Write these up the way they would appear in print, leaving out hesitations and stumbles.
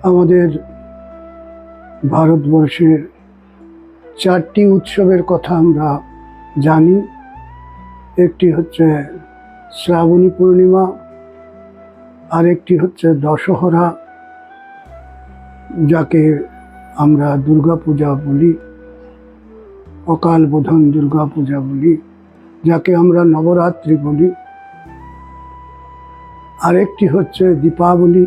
আমাদের ভারতবর্ষের 4টি উৎসবের কথা আমরা জানি। একটি হচ্ছে শ্রাবণী পূর্ণিমা, আরেকটি হচ্ছে দশহরা, যাকে আমরা দুর্গাপূজা বলি, অকাল বোধন দুর্গাপূজা বলি, যাকে আমরা নবরাত্রি বলি। আরেকটি হচ্ছে দীপাবলি,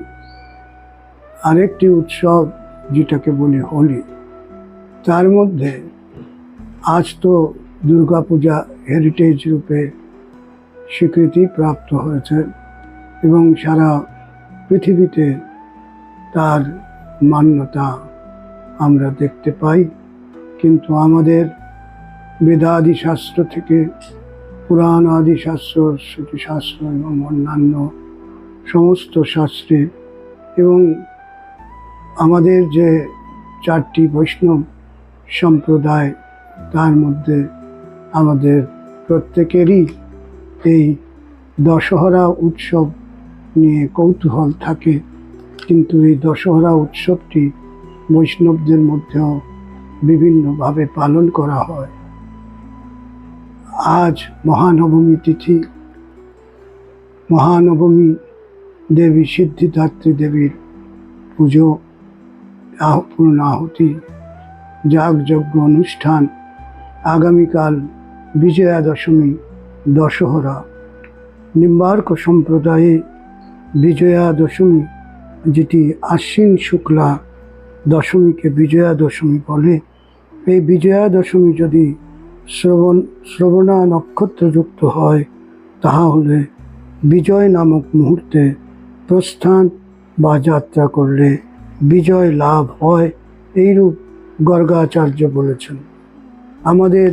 আরেকটি উৎসব যেটাকে বলি হোলি। তার মধ্যে আজ তো দুর্গাপূজা হেরিটেজ রূপে স্বীকৃতি প্রাপ্ত হয়েছে এবং সারা পৃথিবীতে তার মান্যতা আমরা দেখতে পাই। কিন্তু আমাদের বেদাদি শাস্ত্র থেকে পুরাণ আদি শাস্ত্র, শ্রুতিশাস্ত্র এবং অন্যান্য সমস্ত শাস্ত্রে এবং আমাদের যে 4টি বৈষ্ণব সম্প্রদায়, তার মধ্যে আমাদের প্রত্যেকেরই এই দশহরা উৎসব নিয়ে কৌতূহল থাকে। কিন্তু এই দশহরা উৎসবটি বৈষ্ণবদের মধ্যেও বিভিন্নভাবে পালন করা হয়। আজ মহানবমী তিথি। মহানবমী দেবী সিদ্ধিদাত্রী দেবীর পুজো, পূর্ণাহুতি, যাগযজ্ঞ অনুষ্ঠান। আগামীকাল বিজয়া দশমী, দশহরা। নিম্বার্ক সম্প্রদায়ে বিজয়া দশমী, যেটি আশ্বিন শুক্লা দশমীকে বিজয়া দশমী বলে। এই বিজয়া দশমী যদি শ্রবণা নক্ষত্রযুক্ত হয়, তাহলে বিজয় নামক মুহূর্তে প্রস্থান বা যাত্রা করলে বিজয় লাভ হয়, এইরূপ গর্গাচার্য বলেছেন। আমাদের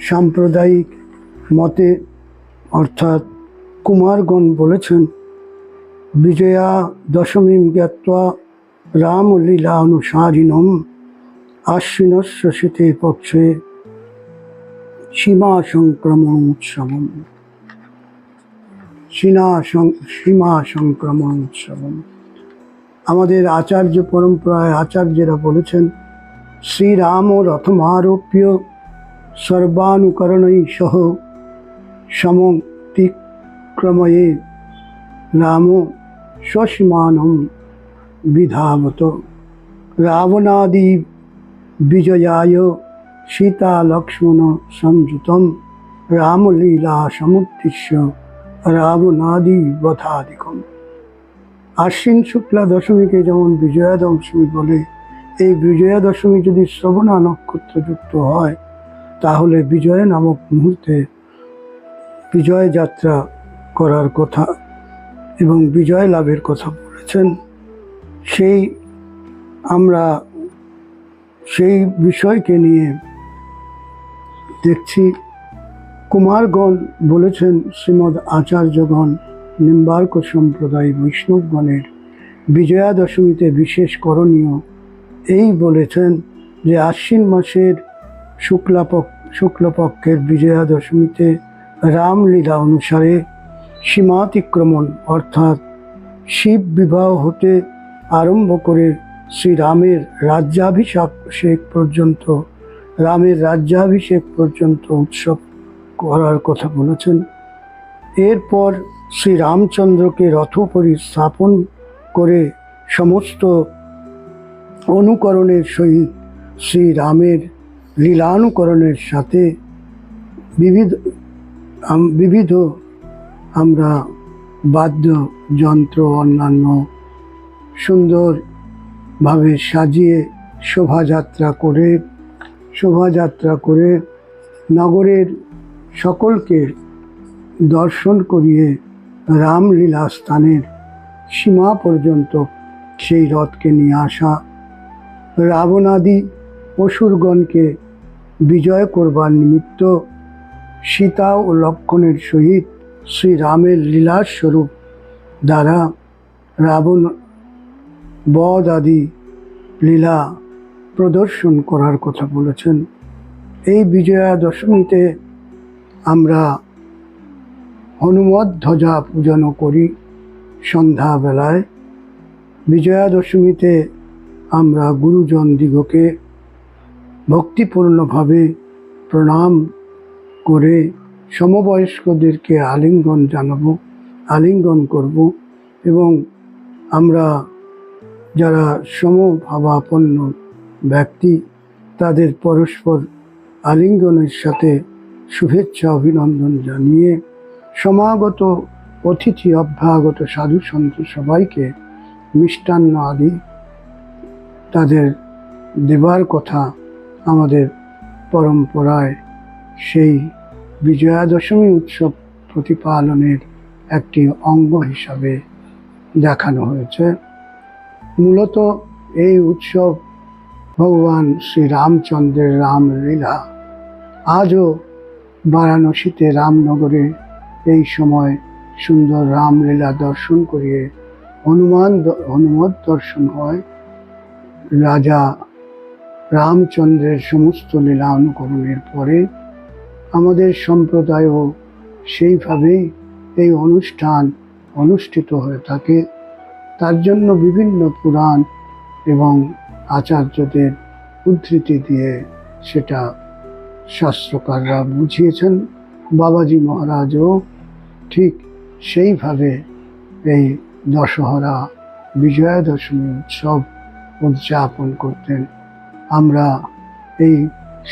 সাম্প্রদায়িক মতে অর্থাৎ কুমারগণ বলেছেন, বিজয়া দশমীম জ্ঞাত্বা রামলীলা অনুসারিণম আশ্বিনস্য শীতে পক্ষে সীমা সংক্রমণ উৎসবম। সীমা সংক্রমণ উৎসবম। আমাদের আচার্য পরম্পরায় আচার্যরা বলেছেন, শ্রীরাম রথমারোপ্য সর্বানুকরণৈ সহ সমতিক্রময়ে রাম স্বসীমানম বিধাবত। রাবণাদি বিজয়ায় সীতা লক্ষ্মণ সংযুতম রামলীলা সমুদ্দিশ্য রাবণাদি বধাদিকম। আশ্বিন শুক্লা দশমীকে যেমন বিজয়া দশমী বলে, এই বিজয়া দশমী যদি শ্রবণা নক্ষত্রযুক্ত হয়, তাহলে বিজয় নামক মুহূর্তে বিজয় যাত্রা করার কথা এবং বিজয় লাভের কথা বলেছেন। আমরা সেই বিষয়কে নিয়ে দেখছি। কুমারগণ বলেছেন, শ্রীমদ আচার্যগণ নিম্বার্ক সম্প্রদায় বৈষ্ণবগণের বিজয়া দশমীতে বিশেষ করণীয় এই বলেছেন যে আশ্বিন মাসের শুক্লপক্ষের বিজয়া দশমীতে রামলীলা অনুসারে সীমাতিক্রমণ অর্থাৎ শিব বিবাহ হতে আরম্ভ করে শ্রীরামের রাজ্যাভিষেক পর্যন্ত উৎসব করার কথা বলেছেন। এরপর শ্রীরামচন্দ্রকে রথোপরি স্থাপন করে সমস্ত অনুকরণের সহিত শ্রীরামের লীলানুকরণের সাথে বিবিধ আমরা বাদ্যযন্ত্র অন্যান্য সুন্দরভাবে সাজিয়ে শোভাযাত্রা করে নগরের সকলকে দর্শন করিয়ে রামলীলা স্থানের সীমা পর্যন্ত সেই রথকে নিয়ে আসা, রাবণাদি অসুরগণকে বিজয় করবার নিমিত্ত সীতা ও লক্ষ্মণের সহিত শ্রীরামের লীলাস্বরূপ দ্বারা রাবণ বধ আদি লীলা প্রদর্শন করার কথা বলেছেন। এই বিজয়া দশমীতে আমরা হনুমত ধ্বজা পূজনও করি সন্ধ্যাবেলায়। বিজয়া দশমীতে আমরা গুরুজন দিগকে ভক্তিপূর্ণভাবে প্রণাম করে সমবয়স্কদেরকে আলিঙ্গন জানাবো, আলিঙ্গন করব এবং আমরা যারা সমভাবাপন্ন ব্যক্তি তাদের পরস্পর আলিঙ্গনের সাথে শুভেচ্ছা অভিনন্দন জানিয়ে সমাগত অতিথি অভ্যাগত সাধু সন্ত সবাইকে মিষ্টান্ন আদি তাদের দেবার কথা আমাদের পরম্পরায় সেই বিজয়া দশমী উৎসব প্রতিপালনের একটি অঙ্গ হিসাবে দেখানো হয়েছে। মূলত এই উৎসব ভগবান শ্রী রামচন্দ্রের রামলীলা। আজও বারাণসীতে রামনগরে এই সময় সুন্দর রামলীলা দর্শন করিয়ে হনুমত দর্শন হয়। রাজা রামচন্দ্রের সমস্ত লীলা অনুকরণের পরে আমাদের সম্প্রদায়ও সেইভাবেই এই অনুষ্ঠান অনুষ্ঠিত হয়ে থাকে। তার জন্য বিভিন্ন পুরাণ এবং আচার্যদের উদ্ধৃতি দিয়ে সেটা শাস্ত্রকাররা বুঝিয়েছেন। বাবাজি মহারাজও ঠিক সেইভাবে এই দশহরা বিজয়া দশমী উৎসব উদযাপন করতেন। আমরা এই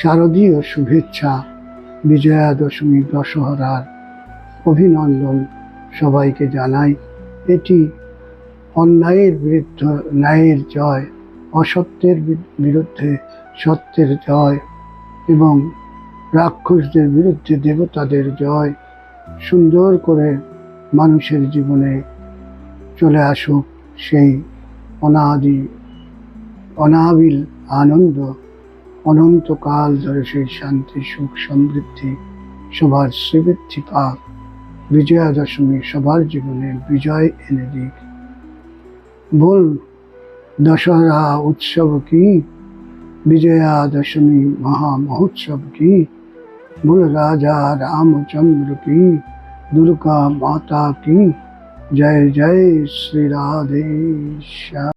শারদীয় শুভেচ্ছা বিজয়া দশমী দশহরার অভিনন্দন সবাইকে জানাই। এটি অন্যায়ের বিরুদ্ধে ন্যায়ের জয়, অসত্যের বিরুদ্ধে সত্যের জয় এবং রাক্ষসদের বিরুদ্ধে দেবতাদের জয় সুন্দর করে মানুষের জীবনে চলে আসুক সেই অনাবিল আনন্দ, অনন্তকাল ধরে সেই শান্তি সুখ সমৃদ্ধি সবার শ্রীবৃদ্ধি পাক। বিজয়া দশমী সবার জীবনে বিজয় এনে দিক। बोल दशहरा उत्सव की, विजया दशमी महामहोत्सव की। बोल राजा रामचंद्र की, दुर्गा माता की जय जय। श्री राधे श्याम।